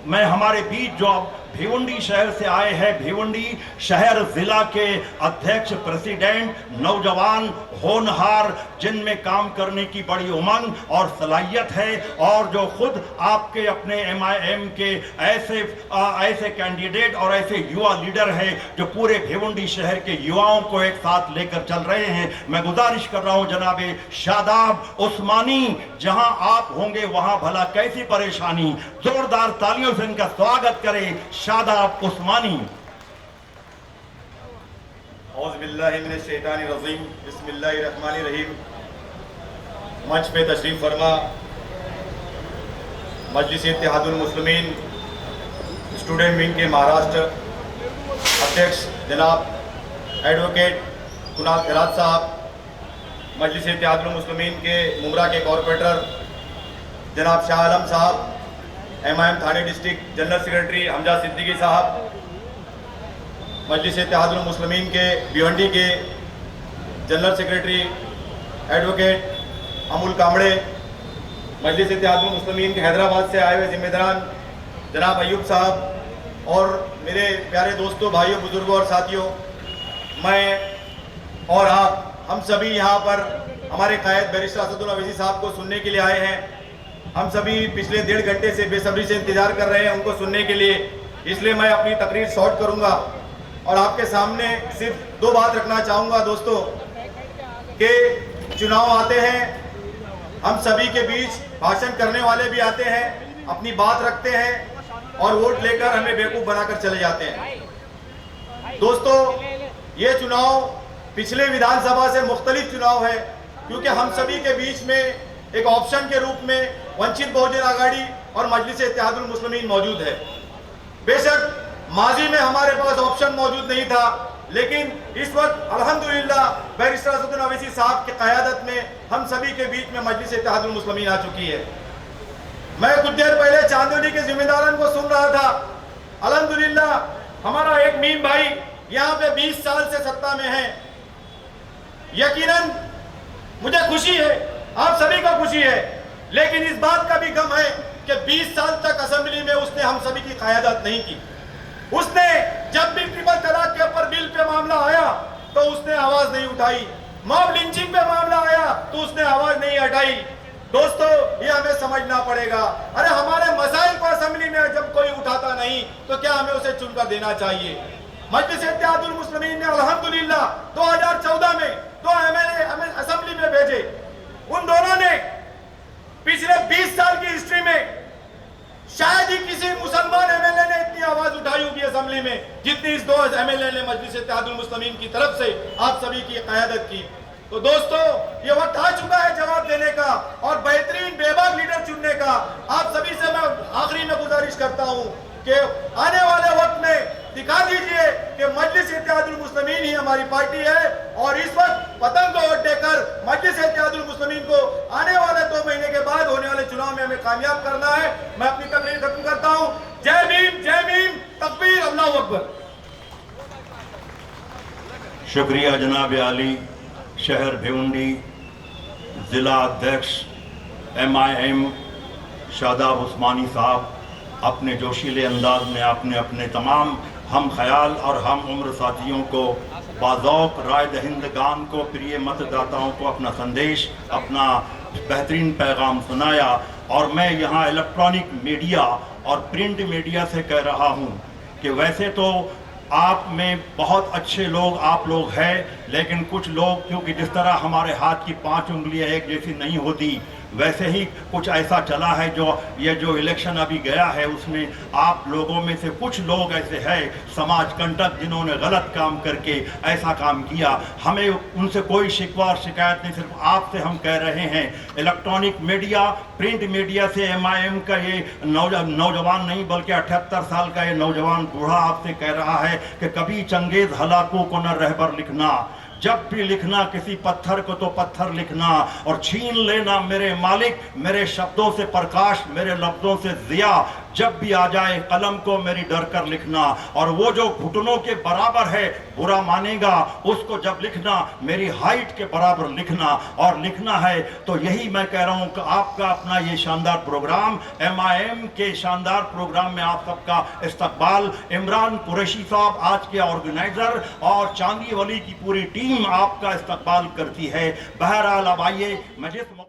मैं हमारे बीच जो भिवंडी शहर से आए हैं, भिवंडी शहर जिला के अध्यक्ष, प्रेसिडेंट, नौजवान, होनहार, जिनमें काम करने की बड़ी उमंग और सलाहियत है, और जो खुद आपके अपने MIM के ऐसे कैंडिडेट और ऐसे युवा लीडर हैं जो पूरे भिवंडी शहर के युवाओं को एक साथ लेकर चल रहे हैं। मैं गुजारिश कर रहा हूं जनाबे शादाब उस्मानी, जहां आप होंगे वहां भला कैसी परेशानी, जोरदार तालियों से इनका स्वागत करें। शादाब उस्मानी। औज़ुबिल्लाहि मिनश्शैतानिर्रजीम, बिस्मिल्लाहिर्रहमानिर्रहीम। मंच पे तशरीफ फरमा मजलिस इत्तेहादुल मुस्लिमीन स्टूडेंट विंग के महाराष्ट्र अध्यक्ष जनाब एडवोकेट कुणाल खैरात साहब, मजलिस इत्तेहादुल मुस्लिमीन के मुमरा के कॉरपोरेटर जनाब शाह आलम साहब, MIM Thane district general secretary Hamza Siddiqui साहब, मजलिस इत्तेहादुल मुस्लिमीन के भिवंडी के general secretary advocate Amul Kamde, Majlis Ittehadul Muslimeen के हैदराबाद से आए हुए जिम्मेदारान जनाब अयूब साहब, और मेरे प्यारे दोस्तों, भाइयों, बुजुर्गों और साथियों, मैं और आप हम सभी यहाँ पर हमारे कायद बैरिस्टर असदुल अवैसी साहब को सुनने के लिए आए हैं। हम सभी पिछले 1.5 घंटे से बेसब्री से इंतजार कर रहे हैं उनको सुनने के लिए, इसलिए मैं अपनी तकरीर शॉर्ट करूंगा और आपके सामने सिर्फ 2 बात रखना चाहूँगा दोस्तों, कि चुनाव आते हैं, हम सभी के बीच भाषण करने वाले भी आते हैं, अपनी बात रखते हैं और वोट लेकर हमें बेवकूफ़ बनाकर चले जाते हैं। दोस्तों, ये चुनाव पिछले विधानसभा से मुख्तलिफ चुनाव है, क्योंकि हम सभी के बीच में एक ऑप्शन के रूप में वंचित बहुजन आघाड़ी और मजलिस इत्तेहादुल मुस्लिमीन मौजूद है। बेशक माजी में हमारे पास ऑप्शन मौजूद नहीं था, लेकिन इस वक्त अल्हम्दुलिल्लाह बैरिस्टर असदुल अवैसी साहब की क़यादत में हम सभी के बीच में मजलिस इत्तेहादुल मुस्लिमीन आ चुकी है। मैं कुछ देर पहले चांदोली के जिम्मेदारों को सुन रहा था। अल्हम्दुलिल्लाह हमारा एक मीम भाई यहाँ पे 20 साल से सत्ता में है। यकीनन मुझे खुशी है, आप सभी को खुशी है, लेकिन इस बात का भी गम है कि 20 साल तक असेंबली में उसने हम सभी की क़यादत नहीं की। उसने जब भी ट्रिपल तलाक के ऊपर बिल पे मामला आया तो उसने आवाज नहीं उठाई, मॉब लिंचिंग पे मामला आया तो उसने आवाज नहीं उठाई। दोस्तों, ये हमें समझना पड़ेगा। अरे हमारे मसाइल को असेंबली में जब कोई उठाता नहीं तो क्या हमें उसे चुनकर देना चाहिए? मजलिस इत्तेहादुल मुस्लिमीन ने अल्हम्दुलिल्लाह 2014 में 2 MLA हमें असेंबली में भेजे। उन दोनों ने पिछले 20 साल की हिस्ट्री में शायद ही किसी मुसलमान MLA ने इतनी आवाज उठाई होगी असेंबली में जितनी इस 2 MLA ने मजलिस इत्तेहादुल मुस्लिमीन की तरफ से आप सभी की क़यादत की। तो दोस्तों, ये वक्त आ चुका है जवाब देने का और बेहतरीन बेबाक लीडर चुनने का। आप सभी से मैं आखिरी में गुजारिश करता हूं कि आने वाले वक्त में दिखा दीजिए कि मजलिस इत्तेहादुल मुस्लिमीन ही हमारी पार्टी है, और इस वक्त पतंग को वोट देकर मजलिस इत्तेहादुल मुस्लिमीन को आने वाले 2 महीने के बाद होने वाले चुनाव में हमें कामयाब करना है। मैं अपनी तकरीर खत्म करता हूं। जय भीम, तकबीर, अल्लाहू अकबर। शुक्रिया जनाब आली। शहर भिवंडी ज़िला अध्यक्ष MIM शादाब उस्मानी साहब, अपने जोशीले अंदाज में आपने अपने तमाम हम ख्याल और हम उम्र साथियों को, बाज़ौक़ राय दहिंदगान को, प्रिय मतदाताओं को अपना संदेश, अपना बेहतरीन पैगाम सुनाया। और मैं यहाँ इलेक्ट्रॉनिक मीडिया और प्रिंट मीडिया से कह रहा हूँ कि वैसे तो आप में बहुत अच्छे लोग आप लोग हैं, लेकिन कुछ लोग, क्योंकि जिस तरह हमारे हाथ की 5 उंगलियां एक जैसी नहीं होती, वैसे ही कुछ ऐसा चला है। जो इलेक्शन अभी गया है उसमें आप लोगों में से कुछ लोग ऐसे हैं समाज कंटक, जिन्होंने गलत काम करके ऐसा काम किया। हमें उनसे कोई शिकवा और शिकायत नहीं, सिर्फ आपसे हम कह रहे हैं, इलेक्ट्रॉनिक मीडिया, प्रिंट मीडिया से MIM का ये नौजवान नहीं बल्कि 78 साल का ये नौजवान बूढ़ा आपसे कह रहा है कि कभी चंगेज हलाकों को न रहबर लिखना, जब भी लिखना किसी पत्थर को तो पत्थर लिखना, और छीन लेना मेरे मालिक मेरे शब्दों से प्रकाश, मेरे लफ्ज़ों से ज़िया। जब भी आ जाए कलम को मेरी डर कर लिखना, और वो जो घुटनों के बराबर है बुरा मानेगा, उसको जब लिखना मेरी हाइट के बराबर लिखना, और लिखना है तो यही मैं कह रहा हूं कि आपका अपना ये शानदार प्रोग्राम, MIM के शानदार प्रोग्राम में आप सबका इस्तकबाल। इमरान कुरैशी साहब आज के ऑर्गेनाइजर और चांदी वली की पूरी टीम आपका इस्तकबाल करती है। बहरहाल अब आइए मैं जिस